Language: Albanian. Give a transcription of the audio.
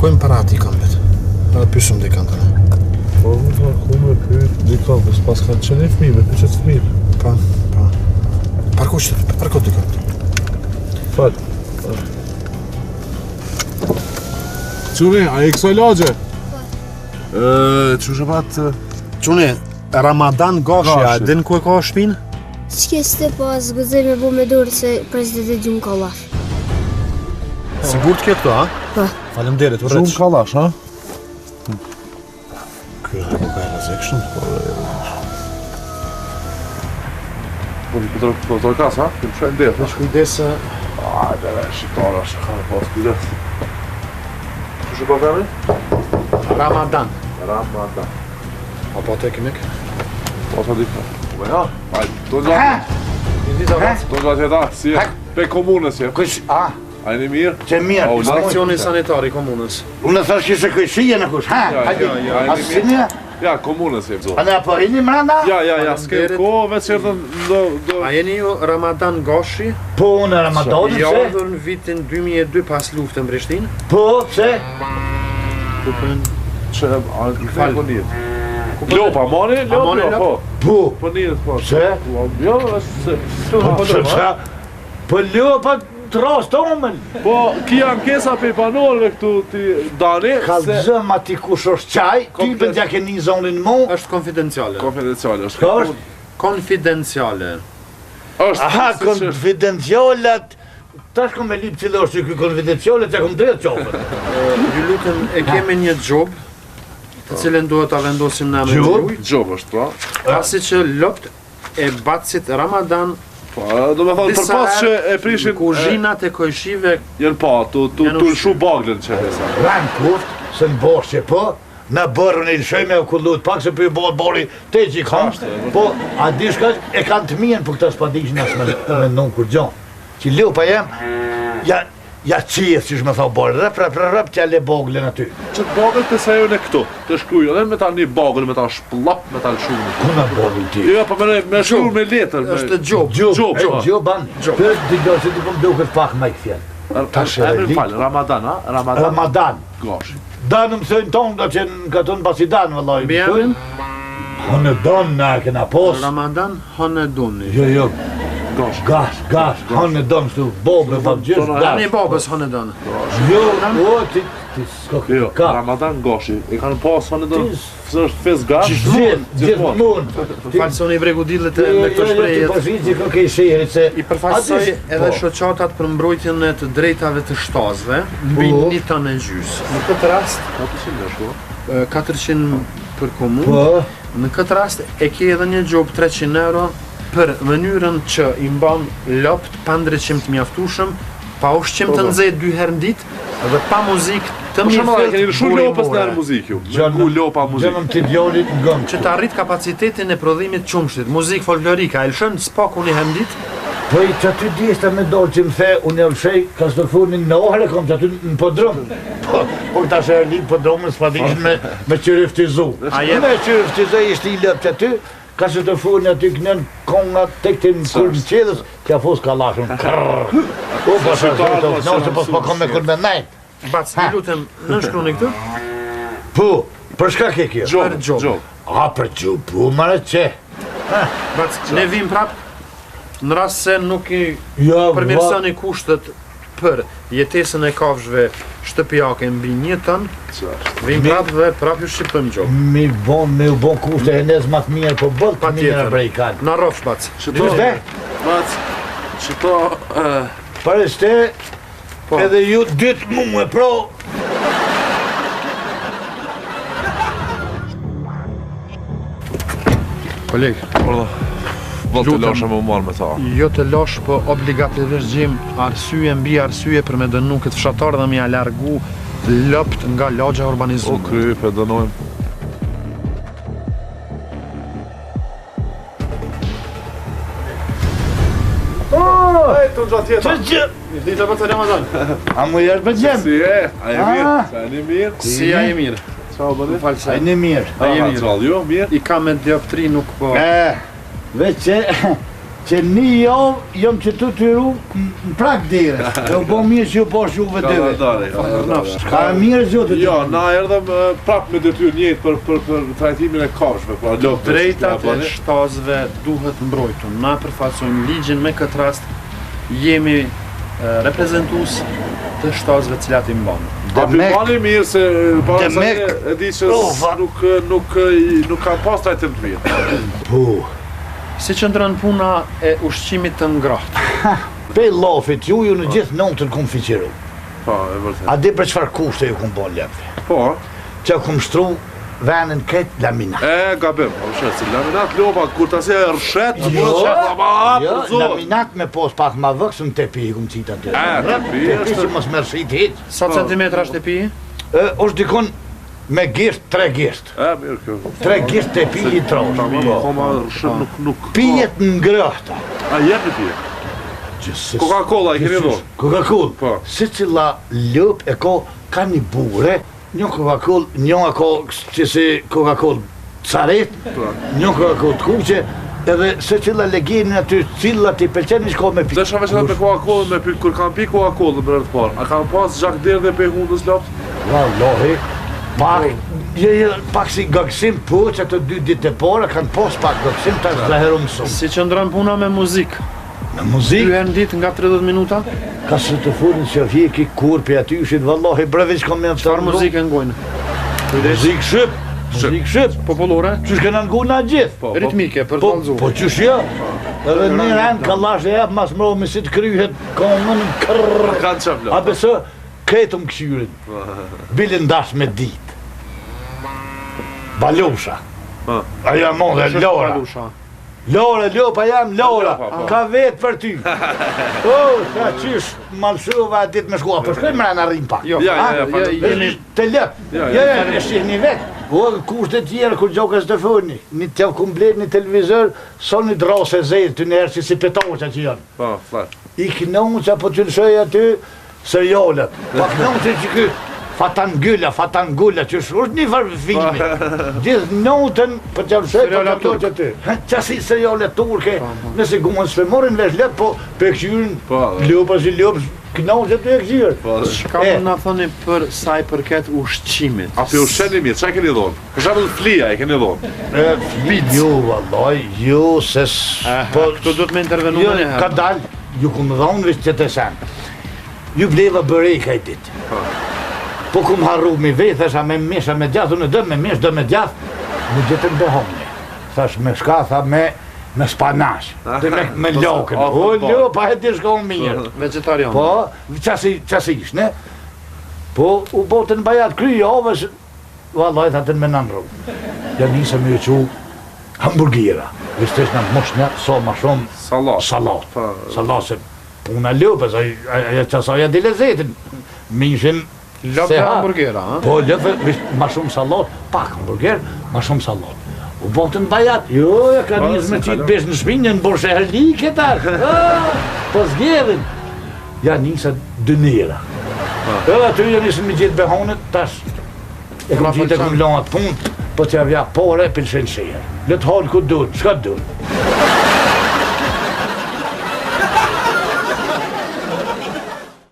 Parkojmë para ati kampet. Edhe pysëm dhe kanë të në. Po, më parku me pyet, dika, pas kanë qenë i fëmijë, me pyet fëmijë. Pa. Parko të kanë. Falë. Quni, a i kësoj lagje? Që shë patë... Quni, Ramadan Gashja, din ku e ka shpinë? S'keste po zgëzoj me bu me dorë se prezidenti Gjumë Kallash. Sigur të kjo këto, ha? Po. Faleminderit, u Gjumë Kallash, ha? Kjo e ka e rëzekshën? Po të kas, ha? Këmë shë ndefë. Vesh kujdese... Ajde, shqiptara, shë ka pas kujdes. Që shë pa femi? Ramadan. Ramadan. A po te këmik? Po të dikë. Po ja, ajde, do të gjatë. Do të gjatë jeta, si e? Pe komunës je. Kush, a? A e një mirë? Që mirë. Inspekcioni sanitari komunës. Unë thash që se këshije në kush, ha? Ja, A si një? Ja, komunës je. A ne apo hini mranda? Ja, s'ke ko, veç erdhën do... A jeni ju Ramadan Gashi? Po, në Ramadanin I se? ardhur në vitin 2002 pas luftën Prishtinë? Po, se? Që, a në falë po njët. Lopa, mani? Lopa, po. Po. Po njët, po. Se? Jo, se... Po lopa të rast omën. Po, ki ankesa pe panorëve këtu ti dani, Ka se... zëm ati kush është qaj, ty për t'ja ke një zonin mu. Është konfidenciale. Konfidenciale, është. Ka është? Konfidenciale. është. Aha, konfidencialat. Tash kom me lip cilë është që konfidencialat, që kom drejtë qofën. Ju lutem, e kemi një gjobë, të cilën duhet ta vendosim në emrin e juaj, Gjob është, pra. pasi që lopt e batësit Ramadan, Po, do me thonë, për pas që e prishin... kuzhinat e kojshive Jenë pa, tu lëshu baglën që hesa. Ran kuft, se në boshqe po, në bërën e lëshojme e kullut pak se për i bërë bori te që i kam, po, a di shka e kanë të mijen për këta s'padishin asë me nënë kur gjonë. Që lupa jem, ja qies që shme tha bërë, rëp t'ja le baglën aty. Që të baglën të sa jo në këtu, të shkruj, edhe me ta një baglën, me ta shplap, me ta lëshu. Kuna baglën ti? Jo, pa me shkruj me letër. është gjobë. Gjoban, për dido që t'i kom duket pak me i këfjell. Emrin falë, Ramadan, ha? Ramadan. Gashi. Danë mësojnë tonë, do që në këtun pas i danë, vëllaj. Bjemrin, Hënë donë në kena pos. Ramadan, Honeduni. Jo, Gash. hënë donë shtu, bobë, gjysë, Tani gash. babës Honedon. Jo, ti s'ko Jo, ka. Ramadan Gashi. E kanë pas hanë do, se është fes gash. Gjithmonë. Falsoni vregudillet me këto shprehje. Po shi që ke shihet se I përfaqësoj edhe shoqatat për mbrojtjen e të drejtave të shtazëve mbi 1 tonë e gjys. Në këtë rast 400 për komunë. po Në këtë rast e ke edhe një gjobë 300 euro për mënyrën që i mban lopt pa ndriçim të mjaftueshëm, pa ushqim të nxehtë 2 herë në ditë dhe pa muzikë të Për shembull, keni lëshu burimore, lopës në muzikë ju. Me lopa muzikë. Gjënëm ti djolit në gëmë. që të arrit kapacitetin e prodhimit qumshtit. Muzikë folklorike, a e lëshën spaku 1 herë në ditë? Po i që aty dishta me dorë që më the, unë e lëshej, ka së të funin në ohre, kom që aty në podrum. Po këta shë e li podrumën s'padishin me qëriftizu. Me qëriftizu ishte i lëp që aty, ka së të funin aty kënën konga tek të në kur në qedhës, kja fus ka lashën. O, po shë të nëse po s'po kom me kur me nejt. Bac, i lutem, nënshkruni këtu? Po, për shka ke kjo? Për gjobë. A, për gjobë, po, mare që. Bac, ne vim prap, në rast se nuk i Ja, përmirësoni kushtet për jetesën e kafshëve shtëpiake mbi 1 ton, vim prap dhe prap ju shqiptojmë gjobë. Me u bon kushte e nez ma të mirë, po bëllë të mirë në brejkan. Na rrofsh, bac. Qëtë? Bac, qëto... Për este, edhe ju dytë mu e pro. Koleg, Vëllë të lashe më marrë me ta. jo të lash, po obligativisht gjim arsye mbi arsye për me dënu këtë fshatar dhe me ja largu lopt nga lagja O urbanizuar. kryp e dënojmë. Ej, të gjatë tjeta. Që? Dita për të Ramazan. A mu jërë për gjemë? Si e? A e mirë? Sa e një mirë? Si a e mirë? Ciao, bëni? Falë A se. në mirë. A je mirë. Gjallë, jo, mirë? I ka me dioptri nuk po. Veç që që një javë jam që të tyru në prak dire. E u bo mirë që ju posh juve dyve. Ka mirë zotë Jo, na erdhëm prap me detyrë njëjtë për trajtimin e kafshëve, pra lopët. Drejtat e shtazëve duhet mbrojtur. Na përfaqësojmë ligjin, me këtë rast jemi reprezentues të shtazëve të cilat i mbanë. A pimani mirë se para sa e di që nuk ka pas trajtim të mirë. Si qëndron puna e ushqimit të ngrohtë? Pe lafit ju në gjithë notën kom fiqiru. Po, e vërtet. A di për çfarë kushte ju kom bon lepve? Po. Që kom shtru venin këtë laminat. Gabim, po shet, si laminat lopa, kur ta se rrshet, laminat me pos pak ma vëksën tepi i kom qita të. Tepi që mos mërshit hiq. Sa centimetra është tepi? është dikon me gisht, 3 gisht. Mirë kjo. 3 gisht tepi i trosh. Koma rrshet nuk. Pijet ngrëhta. A jetë në pije? Coca-Cola i keni dhonë? Coca-Cola. Si cila lëp e ka një bure, një Coca-Cola, një që si Coca-Cola caret, një Coca-Cola të kuqe, edhe se cila legjinin aty, cila ti pëlqen një shko me pi. Dhe shave që me Coca-Cola me pi, kur kam pi Coca-Cola për e të parë, a kam pas gjak derë dhe pe hundës lopës? Wallahi, pak si gëksim, po që të 2 ditë e para, kanë pas pak gëksim të zlaheru mësum. Si qëndron puna me muzikë? Me muzikë? 2 herë në ditë nga 30 minuta? Ka së të furin që fjeki kur për aty ushit, vallahi, breviq kom me të Çfarë muzikë ngojnë? Muzikë shqip. Muzikë shqip. Popullore? Qysh këna ngu nga gjithë. Ritmike, për të valzu. Po qysh ja? Edhe një rend kallash e jep mas mromi si të kryhet, ka më në kërrrr. Kanë qëp lopë. A besë, ketëm këshyrin. Bilin dash me dit. Balusha. Aja modhe, Lora. Lora, lopa jam, Lora. Ka vetë për ty. Sa qysh malshuva dit me shkua, për shkoj mërë në rrim pak. Të lëp. E shih një vetë. Po, kusht e tjerë, kur gjokës të fërni, një të kumblet një televizor, son një drasë e zejtë, të nërë që si petoqa që janë. Po, flat. I kënonë që po të lëshoj aty, serialet. Pa kënonë që kë Fatan Gulla, që është një farë filmi. Gjithë notën për të lëshoj për të to që aty. Qasi serialet turke, nëse gumën së morin vesh letë, po për këqyrin, lopës i lopës, kënonë që të e këqyrë. Shka më nga thoni për saj përket ushqimit? A për ushqeni mirë, qa keni dhonë? Për shembull flia e keni dhonë? Jo, vallaj, jo, se... Këtu do të me intervenu më një herë. Ka dalë, ju ku më dhonë vishë që të sen. Ju bleva bërejka i ditë. Po ku më harru mi vej, thesha me mesha me gjath, unë dëm me mesh, dëm me gjath, më gjithën behomni. Thash me shka, tha me spanash, me lokën. O, lo, pa e ti shko mirë. Vegetarian. Po, qasish, ne? Po, u botën bajat kry javës, vallaj, thatën me nënru. Ja nisë me ju hamburgira. Vështesh në moshnë, so ma shumë salat. Salat, se puna lopës, aja qasaja di lezetin. Mishin Lopë dhe hamburgera, ha? Po, lopë, ma shumë salat, pak hamburger, ma shumë salat. U botën bajat, jo, ka njës me qitë besh në shpinjën, në borshe herli këtar. Po zgjedhin. Ja njësa dënira. Edhe aty ja njësën me gjithë behonët, tash. E kom qitë e kom lanat punë, po që avja pore, pilshen shirë. Letë halë ku duhet, shka duhet.